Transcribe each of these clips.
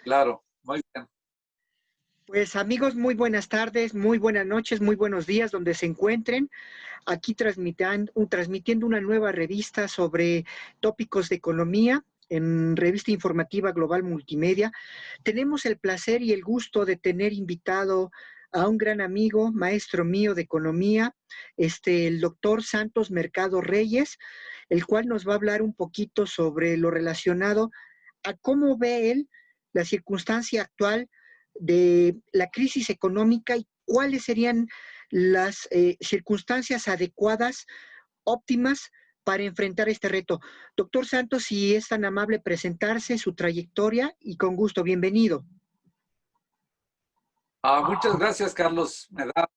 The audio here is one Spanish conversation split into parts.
Claro, muy bien. Pues amigos, muy buenas tardes, muy buenas noches, muy buenos días donde se encuentren. Aquí transmitiendo una nueva revista sobre tópicos de economía en Revista Informativa Global Multimedia. Tenemos el placer y el gusto de tener invitado a un gran amigo, maestro mío de economía, el doctor Santos Mercado Reyes, el cual nos va a hablar un poquito sobre lo relacionado a cómo ve él la circunstancia actual de la crisis económica y cuáles serían las circunstancias adecuadas, óptimas para enfrentar este reto. Doctor Santos, si es tan amable presentarse, su trayectoria y con gusto, bienvenido. Muchas gracias, Carlos. Me da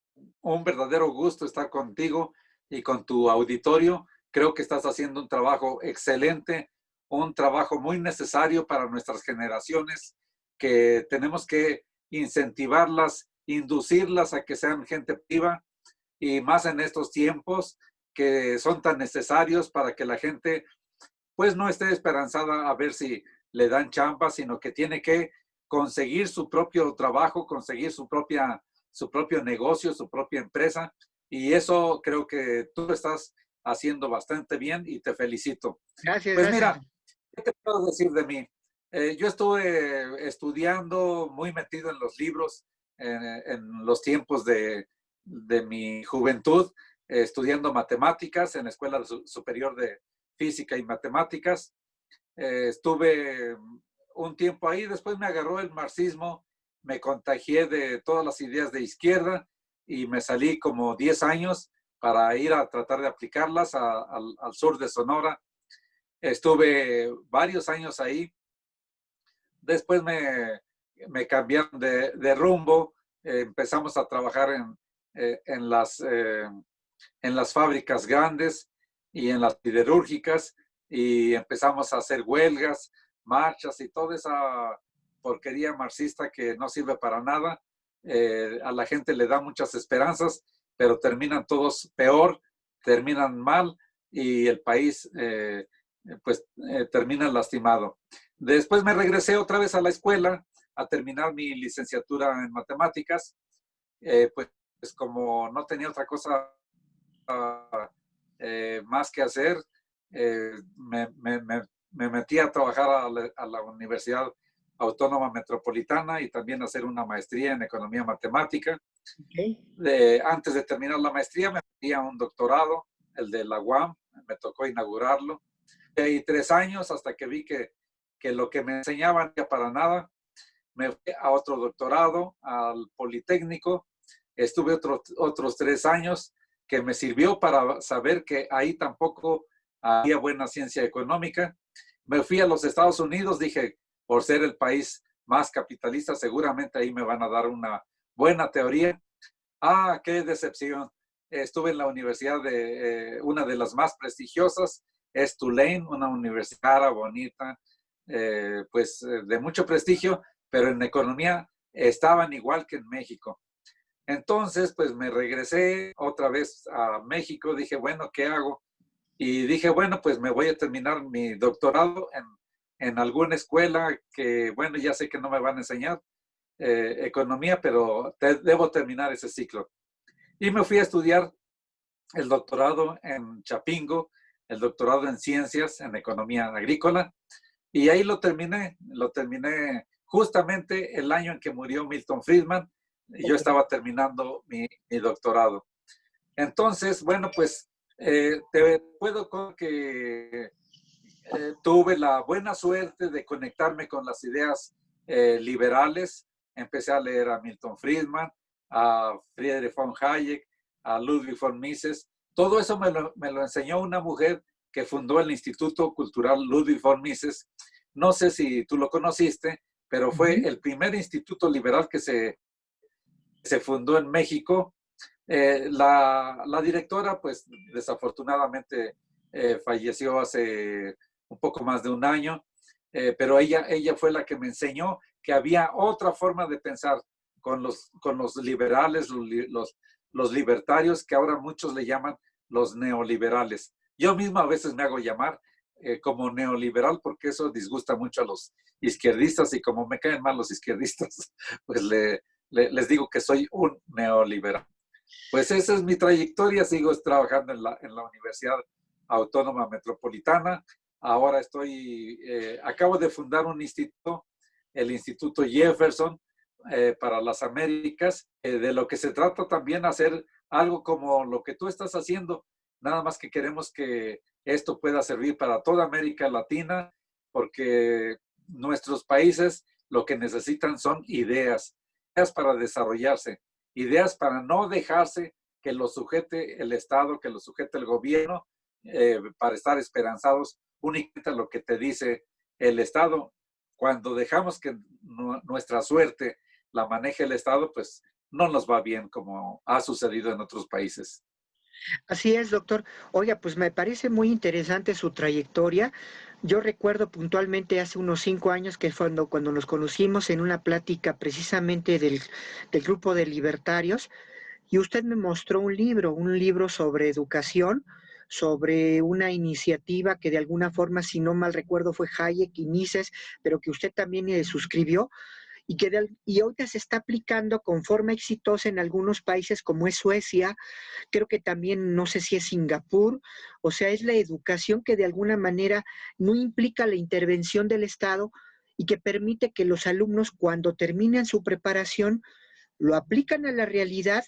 un verdadero gusto estar contigo y con tu auditorio. Creo que estás haciendo un trabajo excelente, un trabajo muy necesario para nuestras generaciones, que tenemos que incentivarlas, inducirlas a que sean gente activa y más en estos tiempos que son tan necesarios para que la gente pues no esté esperanzada a ver si le dan chamba, sino que tiene que conseguir su propio trabajo, conseguir su propio negocio, su propia empresa. Y eso creo que tú estás haciendo bastante bien y te felicito. Gracias, Pues gracias. mira, ¿qué te puedo decir de mí? Yo estuve estudiando, muy metido en los libros, en los tiempos de mi juventud, estudiando matemáticas en la Escuela Superior de Física y Matemáticas. Estuve un tiempo ahí, después me agarró el marxismo, me contagié de todas las ideas de izquierda y me salí como 10 años para ir a tratar de aplicarlas al sur de Sonora. Estuve varios años ahí. Después me cambiaron de rumbo. Empezamos a trabajar en las fábricas grandes y en las siderúrgicas y empezamos a hacer huelgas, marchas y toda esa porquería marxista que no sirve para nada. A la gente le da muchas esperanzas, pero terminan todos peor, terminan mal y el país termina lastimado. Después me regresé otra vez a la escuela a terminar mi licenciatura en matemáticas. Pues como no tenía otra cosa más que hacer, me metí a trabajar a la Universidad Autónoma Metropolitana y también a hacer una maestría en economía matemática. Okay. Antes de terminar la maestría me metí a un doctorado, el de la UAM, me tocó inaugurarlo. Y 3 años hasta que vi que lo que me enseñaban ya para nada. Me fui a otro doctorado, al Politécnico. Estuve otros 3 años que me sirvió para saber que ahí tampoco había buena ciencia económica. Me fui a los Estados Unidos, dije, por ser el país más capitalista, seguramente ahí me van a dar una buena teoría. Qué decepción. Estuve en la universidad de una de las más prestigiosas, es Tulane, una universidad bonita, de mucho prestigio, pero en economía estaban igual que en México. Entonces, pues me regresé otra vez a México, dije, bueno, ¿qué hago? Y dije, bueno, pues me voy a terminar mi doctorado en alguna escuela que, bueno, ya sé que no me van a enseñar economía, pero debo terminar ese ciclo. Y me fui a estudiar el doctorado en Chapingo, el doctorado en ciencias, en economía agrícola, y ahí lo terminé justamente el año en que murió Milton Friedman. Yo estaba terminando mi doctorado. Entonces, bueno, pues te puedo contar que tuve la buena suerte de conectarme con las ideas liberales. Empecé a leer a Milton Friedman, a Friedrich von Hayek, a Ludwig von Mises. Todo eso me lo enseñó una mujer que fundó el Instituto Cultural Ludwig von Mises. No sé si tú lo conociste, pero fue el primer instituto liberal que se fundó en México. La directora, pues desafortunadamente falleció hace un poco más de un año, pero ella fue la que me enseñó que había otra forma de pensar con los liberales, los libertarios, que ahora muchos le llaman los neoliberales. Yo mismo a veces me hago llamar como neoliberal, porque eso disgusta mucho a los izquierdistas y como me caen mal los izquierdistas, pues les digo que soy un neoliberal. Pues esa es mi trayectoria, sigo trabajando en la Universidad Autónoma Metropolitana. Ahora acabo de fundar un instituto, el Instituto Jefferson, para las Américas, de lo que se trata también hacer algo como lo que tú estás haciendo, nada más que queremos que esto pueda servir para toda América Latina, porque nuestros países lo que necesitan son ideas para desarrollarse, ideas para no dejarse que lo sujete el Estado, que lo sujete el gobierno, para estar esperanzados únicamente a lo que te dice el Estado. Cuando dejamos que nuestra suerte la maneje el Estado, pues no nos va bien como ha sucedido en otros países. Así es, doctor. Oiga, pues me parece muy interesante su trayectoria. Yo recuerdo puntualmente hace unos 5 años que fue cuando nos conocimos en una plática precisamente del grupo de libertarios, y usted me mostró un libro sobre educación, sobre una iniciativa que de alguna forma, si no mal recuerdo, fue Hayek y Mises, pero que usted también suscribió, y ahorita se está aplicando con forma exitosa en algunos países como es Suecia, creo que también, no sé si es Singapur. O sea, es la educación que de alguna manera no implica la intervención del Estado y que permite que los alumnos, cuando terminan su preparación, lo aplican a la realidad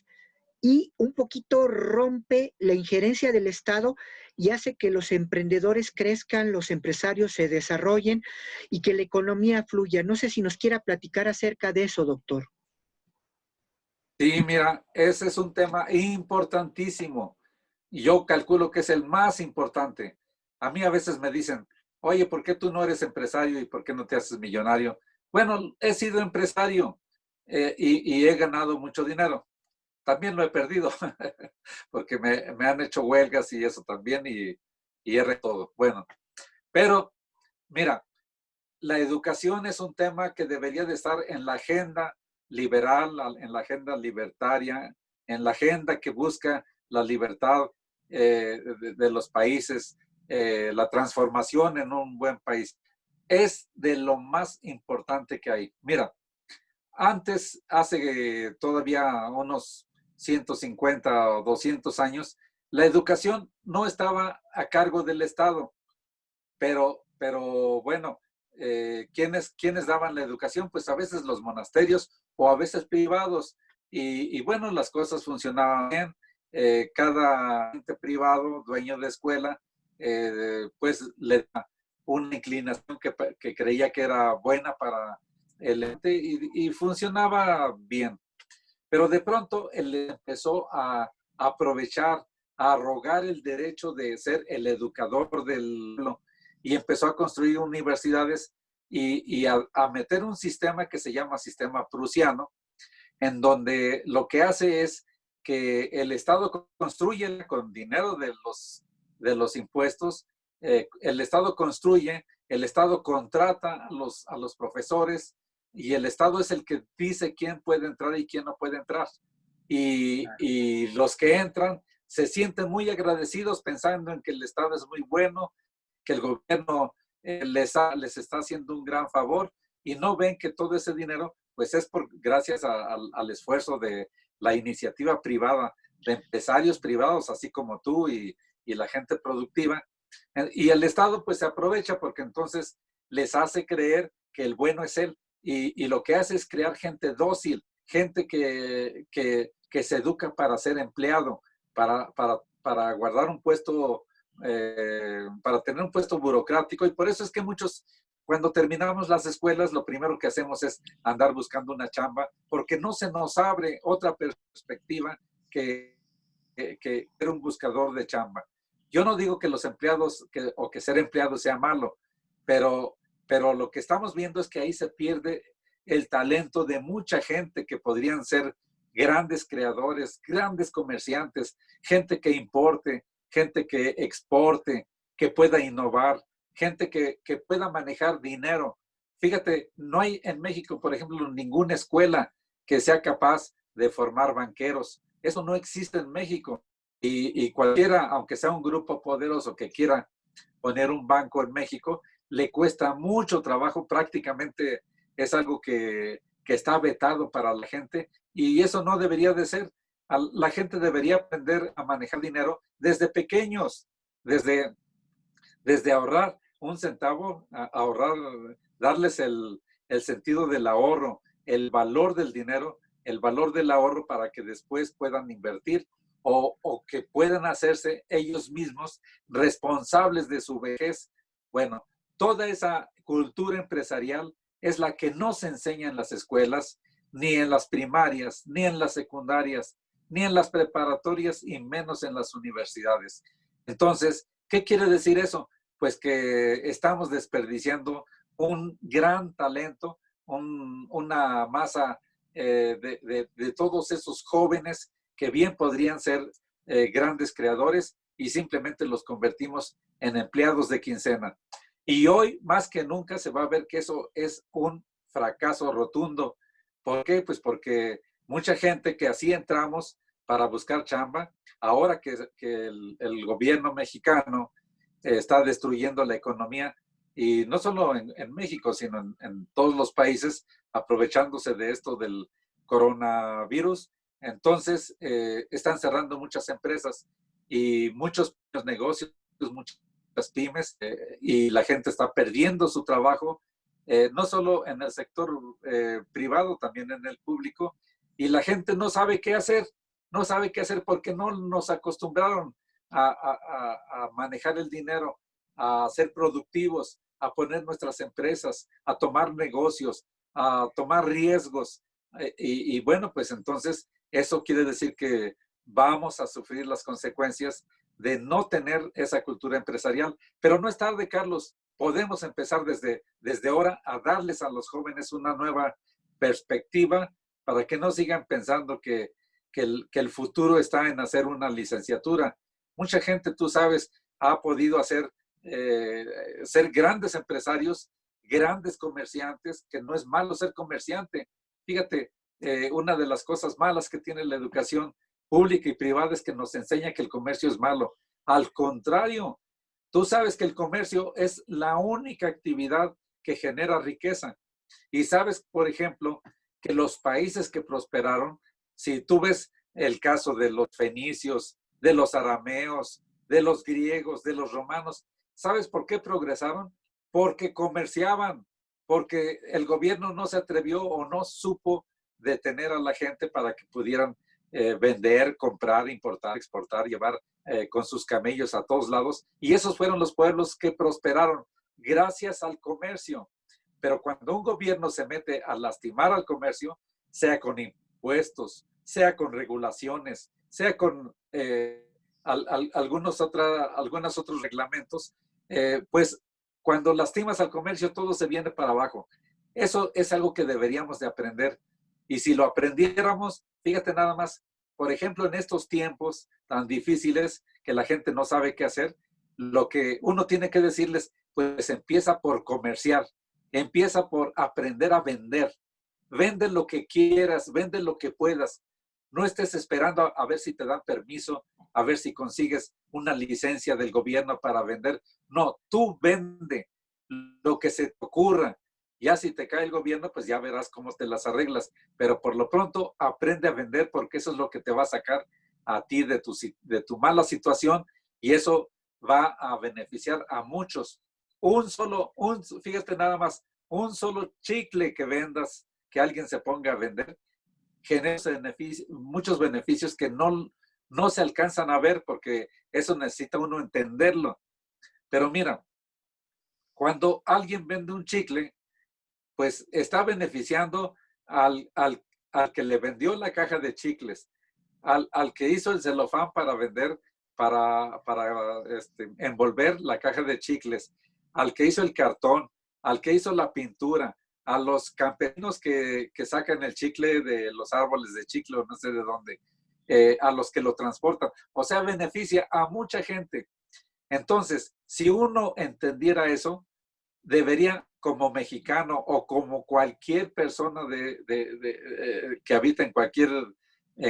y un poquito rompe la injerencia del Estado y hace que los emprendedores crezcan, los empresarios se desarrollen y que la economía fluya. No sé si nos quiera platicar acerca de eso, doctor. Sí, mira, ese es un tema importantísimo. Y yo calculo que es el más importante. A mí a veces me dicen, oye, ¿por qué tú no eres empresario y por qué no te haces millonario? Bueno, he sido empresario, y he ganado mucho dinero. También lo he perdido, porque me han hecho huelgas y eso también, y he todo. Bueno, pero mira, la educación es un tema que debería de estar en la agenda liberal, en la agenda libertaria, en la agenda que busca la libertad, de los países, la transformación en un buen país. Es de lo más importante que hay. Mira, antes, hace todavía unos 150 o 200 años, la educación no estaba a cargo del Estado, pero bueno, ¿quiénes daban la educación? Pues a veces los monasterios o a veces privados. Y bueno, las cosas funcionaban bien. Cada ente privado, dueño de escuela, pues le da una inclinación que creía que era buena para el ente y funcionaba bien. Pero de pronto él empezó a aprovechar, a arrogar el derecho de ser el educador del pueblo y empezó a construir universidades y a meter un sistema que se llama sistema prusiano, en donde lo que hace es que el Estado construye con dinero de los impuestos, el Estado construye, el Estado contrata a los profesores y el Estado es el que dice quién puede entrar y quién no puede entrar. Y los que entran se sienten muy agradecidos pensando en que el Estado es muy bueno, que el gobierno les está haciendo un gran favor y no ven que todo ese dinero pues es gracias al esfuerzo de la iniciativa privada, de empresarios privados, así como tú y la gente productiva. Y el Estado pues se aprovecha porque entonces les hace creer que el bueno es él. Y lo que hace es crear gente dócil, gente que se educa para ser empleado, para guardar un puesto, para tener un puesto burocrático. Y por eso es que muchos, cuando terminamos las escuelas, lo primero que hacemos es andar buscando una chamba, porque no se nos abre otra perspectiva que ser un buscador de chamba. Yo no digo que los empleados o que ser empleado sea malo, pero, pero lo que estamos viendo es que ahí se pierde el talento de mucha gente que podrían ser grandes creadores, grandes comerciantes, gente que importe, gente que exporte, que pueda innovar, gente que pueda manejar dinero. Fíjate, no hay en México, por ejemplo, ninguna escuela que sea capaz de formar banqueros. Eso no existe en México. Y cualquiera, aunque sea un grupo poderoso que quiera poner un banco en México, le cuesta mucho trabajo, prácticamente es algo que está vetado para la gente y eso no debería de ser. La gente debería aprender a manejar dinero desde pequeños, desde, desde ahorrar un centavo, ahorrar, darles el sentido del ahorro, el valor del dinero, el valor del ahorro para que después puedan invertir o que puedan hacerse ellos mismos responsables de su vejez. Bueno, toda esa cultura empresarial es la que no se enseña en las escuelas, ni en las primarias, ni en las secundarias, ni en las preparatorias y menos en las universidades. Entonces, ¿qué quiere decir eso? Pues que estamos desperdiciando un gran talento, una masa de todos esos jóvenes que bien podrían ser grandes creadores y simplemente los convertimos en empleados de quincena. Y hoy, más que nunca, se va a ver que eso es un fracaso rotundo. ¿Por qué? Pues porque mucha gente que así entramos para buscar chamba, ahora que el gobierno mexicano está destruyendo la economía, y no solo en México, sino en todos los países, aprovechándose de esto del coronavirus. Entonces, están cerrando muchas empresas y muchos negocios, muchas pymes, y la gente está perdiendo su trabajo, no solo en el sector privado, también en el público, y la gente no sabe qué hacer, no sabe qué hacer porque no nos acostumbraron a manejar el dinero, a ser productivos, a poner nuestras empresas, a tomar negocios, a tomar riesgos. Y bueno, pues entonces eso quiere decir que vamos a sufrir las consecuencias de no tener esa cultura empresarial. Pero no es tarde, Carlos. Podemos empezar desde ahora a darles a los jóvenes una nueva perspectiva para que no sigan pensando que el futuro está en hacer una licenciatura. Mucha gente, tú sabes, ha podido ser grandes empresarios, grandes comerciantes, que no es malo ser comerciante. Fíjate, una de las cosas malas que tiene la educación pública y privada es que nos enseña que el comercio es malo. Al contrario, tú sabes que el comercio es la única actividad que genera riqueza. Y sabes, por ejemplo, que los países que prosperaron, si tú ves el caso de los fenicios, de los arameos, de los griegos, de los romanos, ¿sabes por qué progresaron? Porque comerciaban, porque el gobierno no se atrevió o no supo detener a la gente para que pudieran vender, comprar, importar, exportar, llevar con sus camellos a todos lados. Y esos fueron los pueblos que prosperaron gracias al comercio. Pero cuando un gobierno se mete a lastimar al comercio, sea con impuestos, sea con regulaciones, sea con algunos otros reglamentos, pues cuando lastimas al comercio todo se viene para abajo. Eso es algo que deberíamos de aprender. Y si lo aprendiéramos, fíjate nada más, por ejemplo, en estos tiempos tan difíciles que la gente no sabe qué hacer, lo que uno tiene que decirles, pues empieza por comerciar, empieza por aprender a vender. Vende lo que quieras, vende lo que puedas. No estés esperando a ver si te dan permiso, a ver si consigues una licencia del gobierno para vender. No, tú vende lo que se te ocurra. Ya si te cae el gobierno, pues ya verás cómo te las arreglas. Pero por lo pronto, aprende a vender porque eso es lo que te va a sacar a ti de tu mala situación y eso va a beneficiar a muchos. Fíjate nada más, un solo chicle que vendas, que alguien se ponga a vender, genera muchos beneficios que no se alcanzan a ver porque eso necesita uno entenderlo. Pero mira, cuando alguien vende un chicle, pues está beneficiando al que le vendió la caja de chicles, al que hizo el celofán para vender, para envolver la caja de chicles, al que hizo el cartón, al que hizo la pintura, a los campesinos que sacan el chicle de los árboles de chicle o no sé de dónde, a los que lo transportan. O sea, beneficia a mucha gente. Entonces, si uno entendiera eso, debería, como mexicano o como cualquier persona que habita en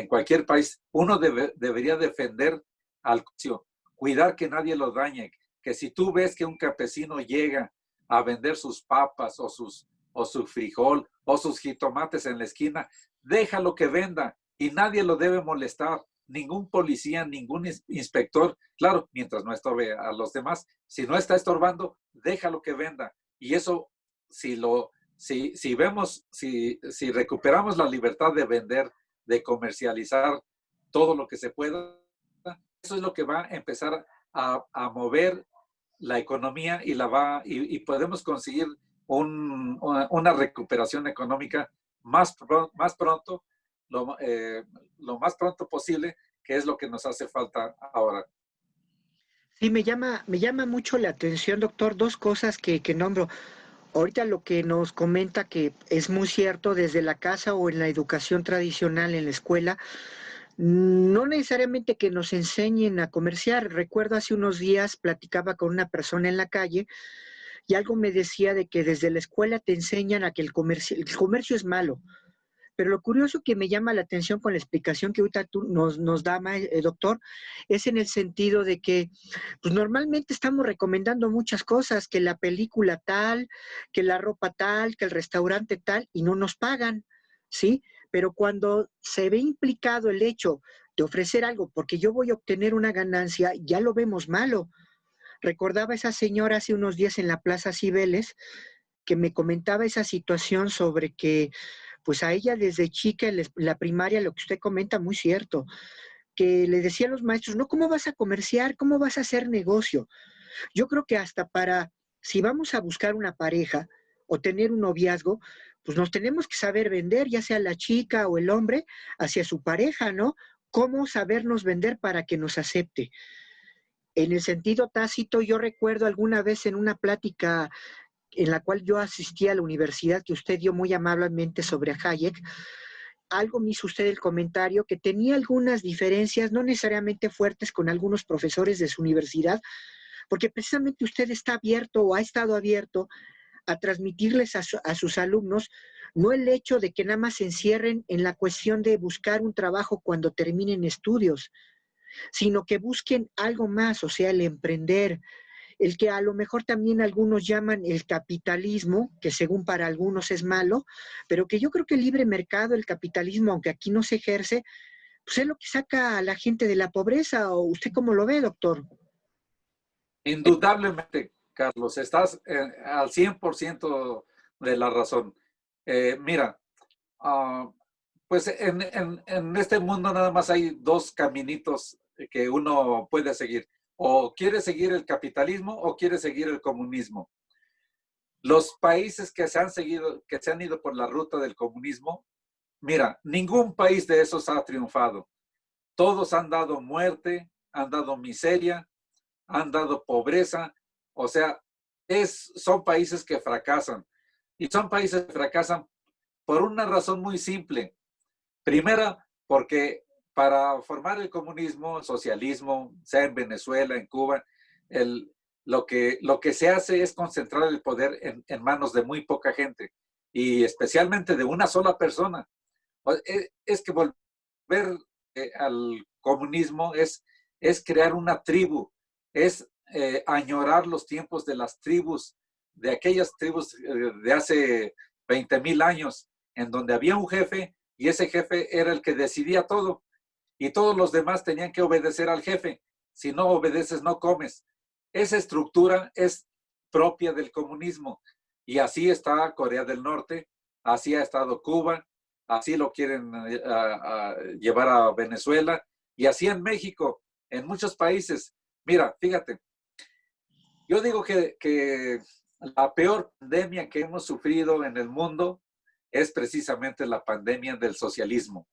cualquier país, uno debería defender al comercio, cuidar que nadie lo dañe, que si tú ves que un campesino llega a vender sus papas o su frijol o sus jitomates en la esquina, déjalo que venda y nadie lo debe molestar. Ningún policía, ningún inspector, claro, mientras no estorbe a los demás, si no está estorbando, déjalo que venda. Y eso, si recuperamos la libertad de vender, de comercializar todo lo que se pueda, eso es lo que va a empezar a mover la economía y podemos conseguir una recuperación económica más pronto, lo más pronto posible, que es lo que nos hace falta ahora. Sí, me llama mucho la atención, doctor, dos cosas que nombro. Ahorita lo que nos comenta que es muy cierto desde la casa o en la educación tradicional en la escuela, no necesariamente que nos enseñen a comerciar. Recuerdo hace unos días platicaba con una persona en la calle y algo me decía de que desde la escuela te enseñan a que el comercio es malo. Pero lo curioso que me llama la atención con la explicación que ahorita tú nos da, doctor, es en el sentido de que pues normalmente estamos recomendando muchas cosas, que la película tal, que la ropa tal, que el restaurante tal, y no nos pagan, ¿sí? Pero cuando se ve implicado el hecho de ofrecer algo porque yo voy a obtener una ganancia, ya lo vemos malo. Recordaba esa señora hace unos días en la Plaza Cibeles que me comentaba esa situación sobre que pues a ella desde chica en la primaria, lo que usted comenta, muy cierto, que le decían los maestros, no, ¿cómo vas a comerciar? ¿Cómo vas a hacer negocio? Yo creo que hasta para, si vamos a buscar una pareja o tener un noviazgo, pues nos tenemos que saber vender, ya sea la chica o el hombre, hacia su pareja, ¿no? ¿Cómo sabernos vender para que nos acepte? En el sentido tácito, yo recuerdo alguna vez en una plática en la cual yo asistí a la universidad que usted dio muy amablemente sobre Hayek, algo me hizo usted el comentario que tenía algunas diferencias, no necesariamente fuertes, con algunos profesores de su universidad, porque precisamente usted está abierto o ha estado abierto a transmitirles a sus alumnos no el hecho de que nada más se encierren en la cuestión de buscar un trabajo cuando terminen estudios, sino que busquen algo más, o sea, el emprender, el que a lo mejor también algunos llaman el capitalismo, que según para algunos es malo, pero que yo creo que el libre mercado, el capitalismo, aunque aquí no se ejerce, pues es lo que saca a la gente de la pobreza. ¿O usted cómo lo ve, doctor? Indudablemente, Carlos, estás al 100% de la razón. Mira, pues en este mundo nada más hay dos caminitos que uno puede seguir. O quiere seguir el capitalismo o quiere seguir el comunismo. Los países que se han ido por la ruta del comunismo, mira, ningún país de esos ha triunfado. Todos han dado muerte, han dado miseria, han dado pobreza. O sea, son países que fracasan. Y son países que fracasan por una razón muy simple. Primera, porque para formar el comunismo, el socialismo, sea en Venezuela, en Cuba, lo que se hace es concentrar el poder en manos de muy poca gente y especialmente de una sola persona. Es que volver al comunismo es crear una tribu, es añorar los tiempos de las tribus, de aquellas tribus de hace 20,000 años, en donde había un jefe y ese jefe era el que decidía todo y todos los demás tenían que obedecer al jefe. Si no obedeces, no comes. Esa estructura es propia del comunismo y así está Corea del Norte, así ha estado Cuba, así lo quieren llevar a Venezuela y así en México, en muchos países. Mira, fíjate, yo digo que la peor pandemia que hemos sufrido en el mundo es precisamente la pandemia del socialismo.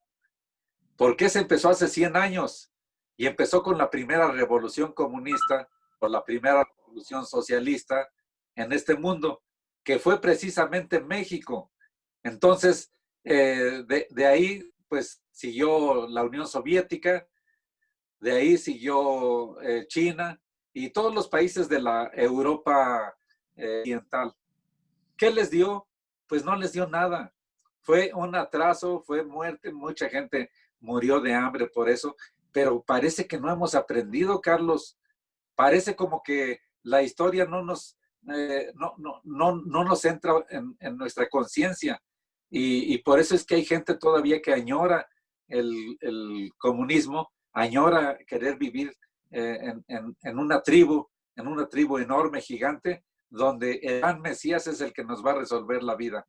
¿Por qué se empezó hace 100 años? Y empezó con la primera revolución comunista o la primera revolución socialista en este mundo, que fue precisamente México. Entonces, de ahí, pues, siguió la Unión Soviética, de ahí siguió China y todos los países de la Europa oriental. ¿Qué les dio? Pues no les dio nada. Fue un atraso, fue muerte, mucha gente murió de hambre por eso, pero parece que no hemos aprendido, Carlos. Parece como que la historia no nos entra en nuestra conciencia. Y por eso es que hay gente todavía que añora el comunismo, añora querer vivir en una tribu enorme, gigante, donde el gran Mesías es el que nos va a resolver la vida.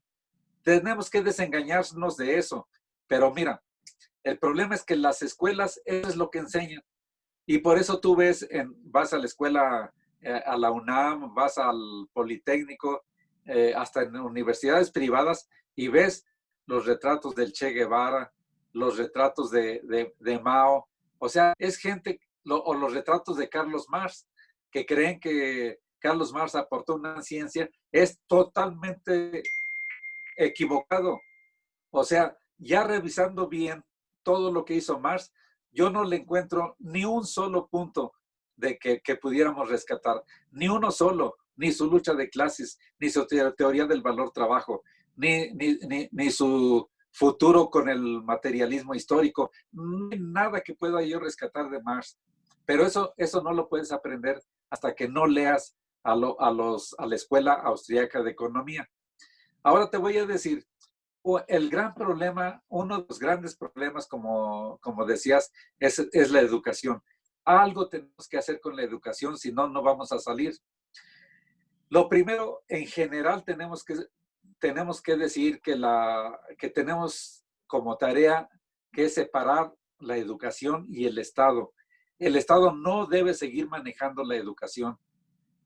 Tenemos que desengañarnos de eso. Pero mira, el problema es que las escuelas, eso es lo que enseñan. Y por eso tú ves, vas a la escuela, a la UNAM, vas al Politécnico, hasta en universidades privadas, y ves los retratos del Che Guevara, los retratos de Mao. O sea, es gente, o los retratos de Carlos Marx, que creen que Carlos Marx aportó una ciencia. Es totalmente equivocado. O sea, ya revisando bien todo lo que hizo Marx, yo no le encuentro ni un solo punto de que pudiéramos rescatar, ni uno solo, ni su lucha de clases, ni su teoría del valor trabajo, ni su futuro con el materialismo histórico. No hay nada que pueda yo rescatar de Marx. Pero eso no lo puedes aprender hasta que no leas a la Escuela Austriaca de Economía. Ahora te voy a decir, el gran problema, uno de los grandes problemas, como decías, es la educación. Algo tenemos que hacer con la educación, si no, no vamos a salir. Lo primero, en general, tenemos que decir que tenemos como tarea que separar la educación y el Estado. El Estado no debe seguir manejando la educación.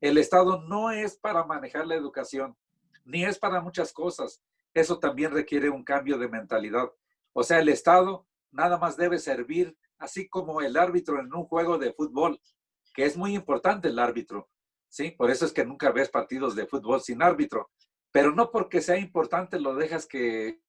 El Estado no es para manejar la educación, ni es para muchas cosas. Eso también requiere un cambio de mentalidad. O sea, el Estado nada más debe servir, así como el árbitro en un juego de fútbol, que es muy importante el árbitro, ¿sí? Por eso es que nunca ves partidos de fútbol sin árbitro. Pero no porque sea importante lo dejas que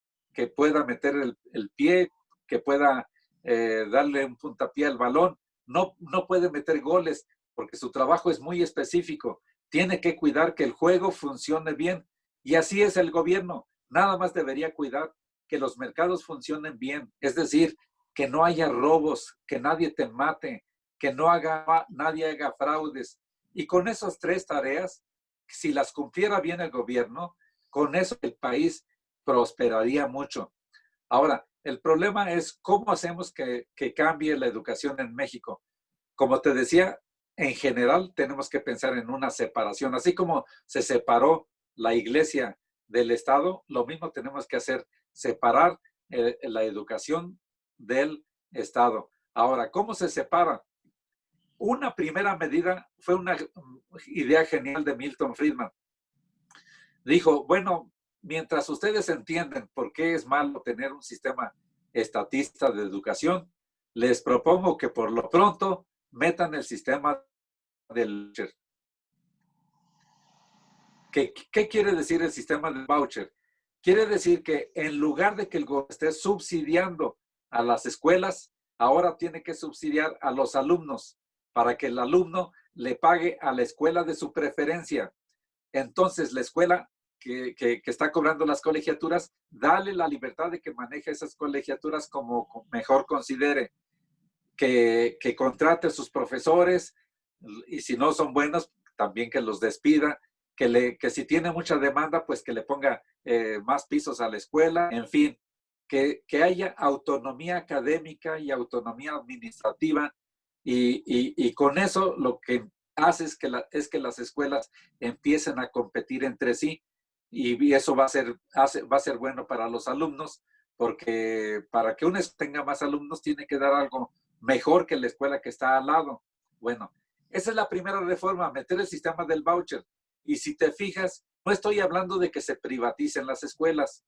pueda meter el pie, que pueda darle un puntapié al balón. No puede meter goles porque su trabajo es muy específico. Tiene que cuidar que el juego funcione bien. Y así es el gobierno. Nada más debería cuidar que los mercados funcionen bien. Es decir, que no haya robos, que nadie te mate, que nadie haga fraudes. Y con esas tres tareas, si las cumpliera bien el gobierno, con eso el país prosperaría mucho. Ahora, el problema es cómo hacemos que cambie la educación en México. Como te decía, en general tenemos que pensar en una separación. Así como se separó la iglesia del Estado, lo mismo tenemos que hacer, separar la educación del Estado. Ahora, ¿cómo se separa? Una primera medida fue una idea genial de Milton Friedman. Dijo, bueno, mientras ustedes entienden por qué es malo tener un sistema estatista de educación, les propongo que por lo pronto metan el sistema del voucher. ¿Qué quiere decir el sistema del voucher? Quiere decir que en lugar de que el gobierno esté subsidiando a las escuelas, ahora tiene que subsidiar a los alumnos para que el alumno le pague a la escuela de su preferencia. Entonces, la escuela que está cobrando las colegiaturas, dale la libertad de que maneje esas colegiaturas como mejor considere, que contrate a sus profesores, y si no son buenos, también que los despida, que si tiene mucha demanda, pues que le ponga más pisos a la escuela, en fin, que haya autonomía académica y autonomía administrativa, y con eso lo que hace es que las escuelas empiecen a competir entre sí, y eso va a ser bueno para los alumnos, porque para que una tenga más alumnos tiene que dar algo mejor que la escuela que está al lado. Bueno, esa es la primera reforma, meter el sistema del voucher. Y si te fijas, no estoy hablando de que se privaticen las escuelas,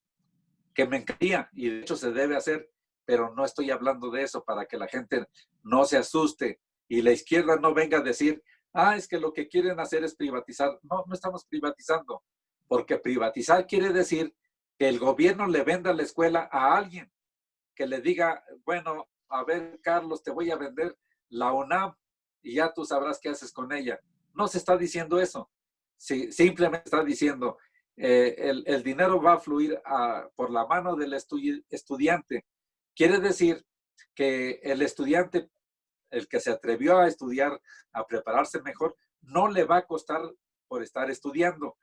que me encantaría, y de hecho se debe hacer, pero no estoy hablando de eso para que la gente no se asuste y la izquierda no venga a decir, es que lo que quieren hacer es privatizar. No estamos privatizando, porque privatizar quiere decir que el gobierno le venda la escuela a alguien, que le diga, bueno, a ver, Carlos, te voy a vender la UNAM y ya tú sabrás qué haces con ella. No se está diciendo eso. Sí, simplemente está diciendo, el dinero va a fluir por la mano del estudiante. Quiere decir que el estudiante, el que se atrevió a estudiar, a prepararse mejor, no le va a costar por estar estudiando,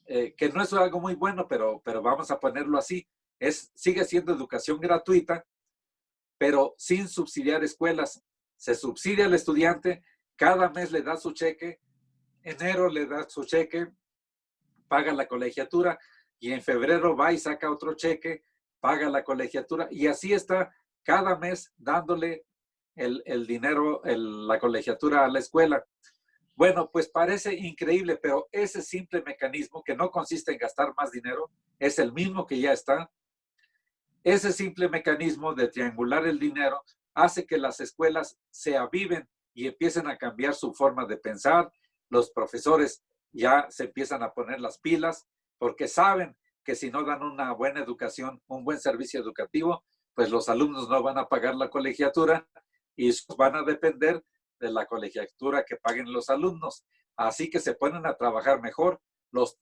que no es algo muy bueno, pero vamos a ponerlo así. Sigue siendo educación gratuita, pero sin subsidiar escuelas. Se subsidia al estudiante, cada mes le da su cheque, enero le da su cheque, paga la colegiatura, y en febrero va y saca otro cheque, paga la colegiatura, y así está cada mes dándole el dinero, la colegiatura a la escuela. Bueno, pues parece increíble, pero ese simple mecanismo, que no consiste en gastar más dinero, es el mismo que ya está. Ese simple mecanismo de triangular el dinero hace que las escuelas se aviven y empiecen a cambiar su forma de pensar. Los profesores ya se empiezan a poner las pilas porque saben que si no dan una buena educación, un buen servicio educativo, pues los alumnos no van a pagar la colegiatura y van a depender de la colegiatura que paguen los alumnos. Así que se ponen a trabajar mejor. Los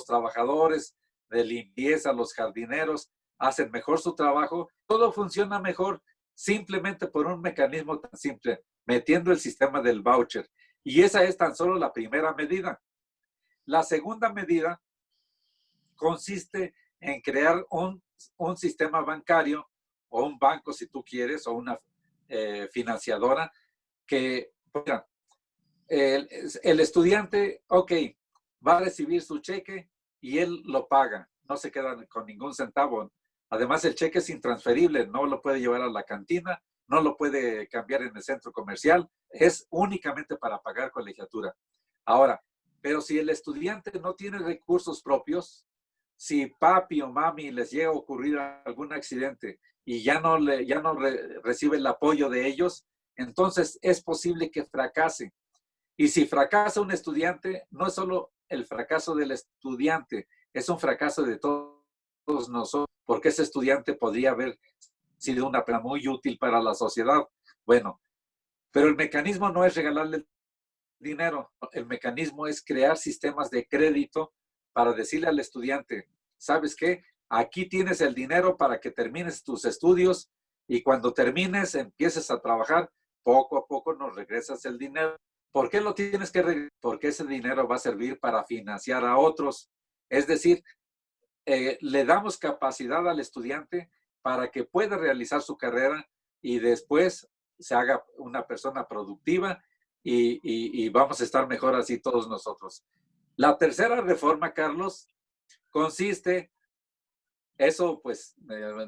trabajadores de limpieza, los jardineros, hacen mejor su trabajo. Todo funciona mejor simplemente por un mecanismo tan simple, metiendo el sistema del voucher. Y esa es tan solo la primera medida. La segunda medida consiste en crear un sistema bancario o un banco, si tú quieres, o una financiadora que, mira, el estudiante, ok, va a recibir su cheque y él lo paga, no se queda con ningún centavo. Además, el cheque es intransferible, no lo puede llevar a la cantina, no lo puede cambiar en el centro comercial, es únicamente para pagar colegiatura. Ahora, pero si el estudiante no tiene recursos propios, si papi o mami les llega a ocurrir algún accidente y ya no recibe el apoyo de ellos, entonces es posible que fracase. Y si fracasa un estudiante, no es solo el fracaso del estudiante, es un fracaso de todos nosotros, porque ese estudiante podría haber sido una persona muy útil para la sociedad. Bueno, pero el mecanismo no es regalarle el dinero, el mecanismo es crear sistemas de crédito para decirle al estudiante, ¿sabes qué? Aquí tienes el dinero para que termines tus estudios y cuando termines empieces a trabajar, poco a poco nos regresas el dinero. ¿Por qué lo tienes que regresar? Porque ese dinero va a servir para financiar a otros. Es decir, le damos capacidad al estudiante para que pueda realizar su carrera y después se haga una persona productiva y vamos a estar mejor así todos nosotros. La tercera reforma, Carlos, consiste, eso pues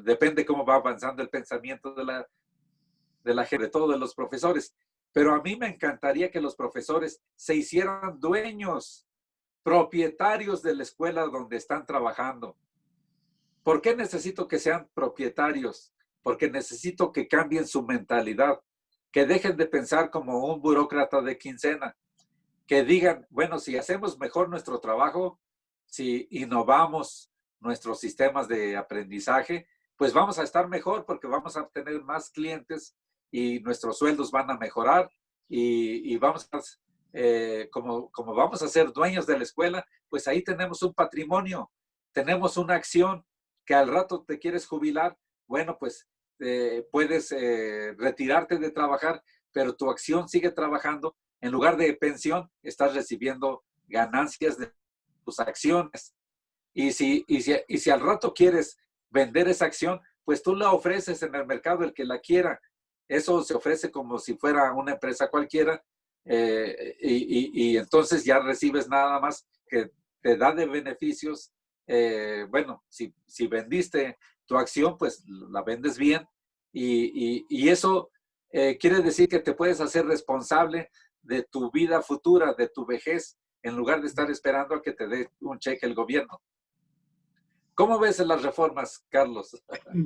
depende cómo va avanzando el pensamiento de gente, de todos los profesores, pero a mí me encantaría que los profesores se hicieran dueños, propietarios de la escuela donde están trabajando. ¿Por qué necesito que sean propietarios? Porque necesito que cambien su mentalidad, que dejen de pensar como un burócrata de quincena, que digan, bueno, si hacemos mejor nuestro trabajo, si innovamos nuestros sistemas de aprendizaje, pues vamos a estar mejor porque vamos a tener más clientes y nuestros sueldos van a mejorar y vamos a, como vamos a ser dueños de la escuela, pues ahí tenemos un patrimonio, tenemos una acción que al rato te quieres jubilar, bueno, pues puedes retirarte de trabajar, pero tu acción sigue trabajando. En lugar de pensión, estás recibiendo ganancias de tus acciones. Y si al rato quieres vender esa acción, pues tú la ofreces en el mercado, el que la quiera. Eso se ofrece como si fuera una empresa cualquiera y entonces ya recibes nada más que te da de beneficios. Bueno, si vendiste tu acción, pues la vendes bien y eso quiere decir que te puedes hacer responsable de tu vida futura, de tu vejez, en lugar de estar esperando a que te dé un cheque el gobierno. ¿Cómo ves las reformas, Carlos?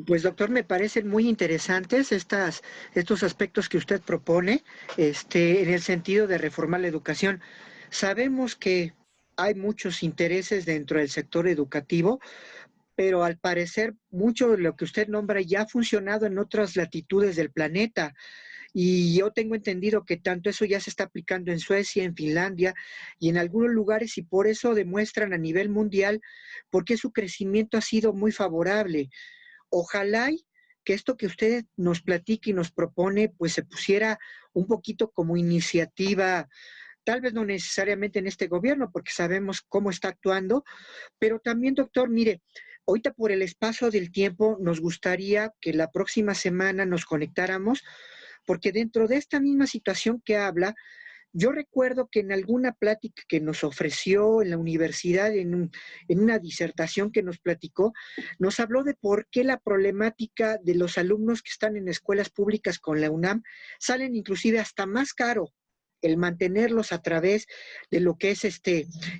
Pues doctor, me parecen muy interesantes estos aspectos que usted propone, en el sentido de reformar la educación. Sabemos que hay muchos intereses dentro del sector educativo, pero al parecer mucho de lo que usted nombra ya ha funcionado en otras latitudes del planeta. Y yo tengo entendido que tanto eso ya se está aplicando en Suecia, en Finlandia y en algunos lugares, y por eso demuestran a nivel mundial por qué su crecimiento ha sido muy favorable. Ojalá que esto que usted nos platique y nos propone, pues se pusiera un poquito como iniciativa Tal vez no necesariamente en este gobierno, porque sabemos cómo está actuando, pero también, doctor, mire, ahorita por el espacio del tiempo nos gustaría que la próxima semana nos conectáramos, porque dentro de esta misma situación que habla, yo recuerdo que en alguna plática que nos ofreció en la universidad, en una disertación que nos platicó, nos habló de por qué la problemática de los alumnos que están en escuelas públicas con la UNAM salen inclusive hasta más caro el mantenerlos a través de lo que es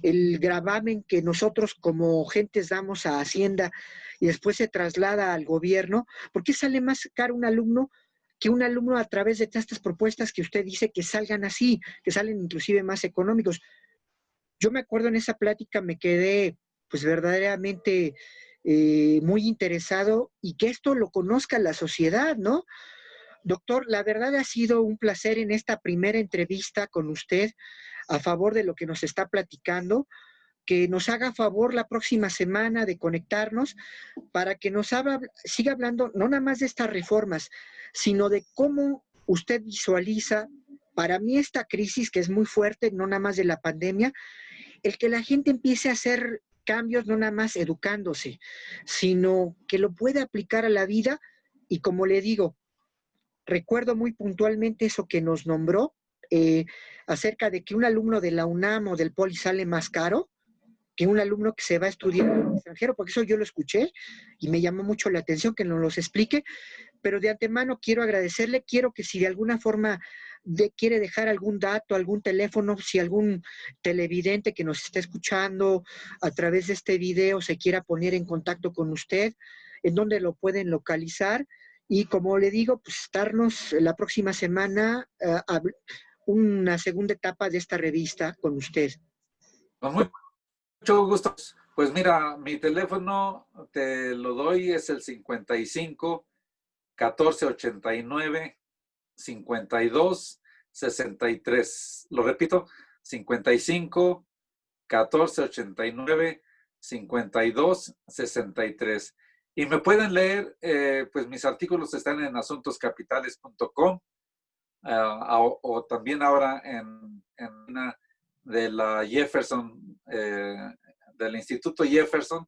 el gravamen que nosotros como gentes damos a Hacienda y después se traslada al gobierno. ¿Por qué sale más caro un alumno que un alumno a través de estas propuestas que usted dice que salgan así, que salen inclusive más económicos? Yo me acuerdo en esa plática, me quedé pues verdaderamente muy interesado y que esto lo conozca la sociedad, ¿no? Doctor, la verdad ha sido un placer en esta primera entrevista con usted a favor de lo que nos está platicando, que nos haga favor la próxima semana de conectarnos para que siga hablando no nada más de estas reformas, sino de cómo usted visualiza, para mí esta crisis que es muy fuerte, no nada más de la pandemia, el que la gente empiece a hacer cambios no nada más educándose, sino que lo puede aplicar a la vida y como le digo, recuerdo muy puntualmente eso que nos nombró acerca de que un alumno de la UNAM o del Poli sale más caro que un alumno que se va a estudiar en el extranjero, porque eso yo lo escuché y me llamó mucho la atención que nos los explique, pero de antemano quiero agradecerle, quiero que si de alguna forma quiere dejar algún dato, algún teléfono, si algún televidente que nos esté escuchando a través de este video se quiera poner en contacto con usted, en donde lo pueden localizar y como le digo, pues estarnos la próxima semana a una segunda etapa de esta revista con usted. Con mucho gusto. Pues mira, mi teléfono te lo doy, es el 55 14 89 52 63. Lo repito, 55 14 89 52 63. Y me pueden leer, pues mis artículos están en asuntoscapitales.com o también ahora en una de la Jefferson, del Instituto Jefferson,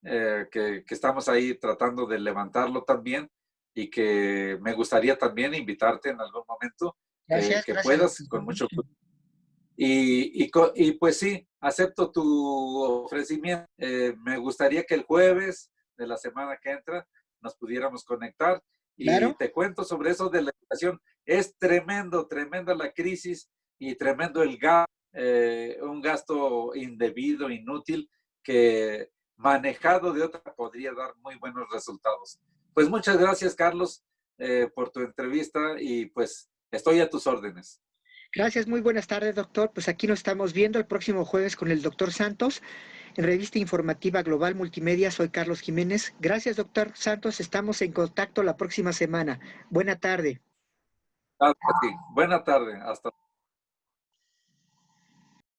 que estamos ahí tratando de levantarlo también y que me gustaría también invitarte en algún momento Gracias, que gracias. puedas, con mucho gusto. Y pues sí, acepto tu ofrecimiento. Me gustaría que el jueves de la semana que entra nos pudiéramos conectar y Claro. te cuento sobre eso de la educación. Es tremendo, tremenda la crisis y tremendo el gasto, un gasto indebido, inútil, que manejado de otra podría dar muy buenos resultados. Pues muchas gracias, Carlos, por tu entrevista y pues estoy a tus órdenes. Gracias, muy buenas tardes, doctor. Pues aquí nos estamos viendo el próximo jueves con el doctor Santos en Revista Informativa Global Multimedia. Soy Carlos Jiménez. Gracias, doctor Santos. Estamos en contacto la próxima semana. Buena tarde. Claro que sí. Buena tarde. Hasta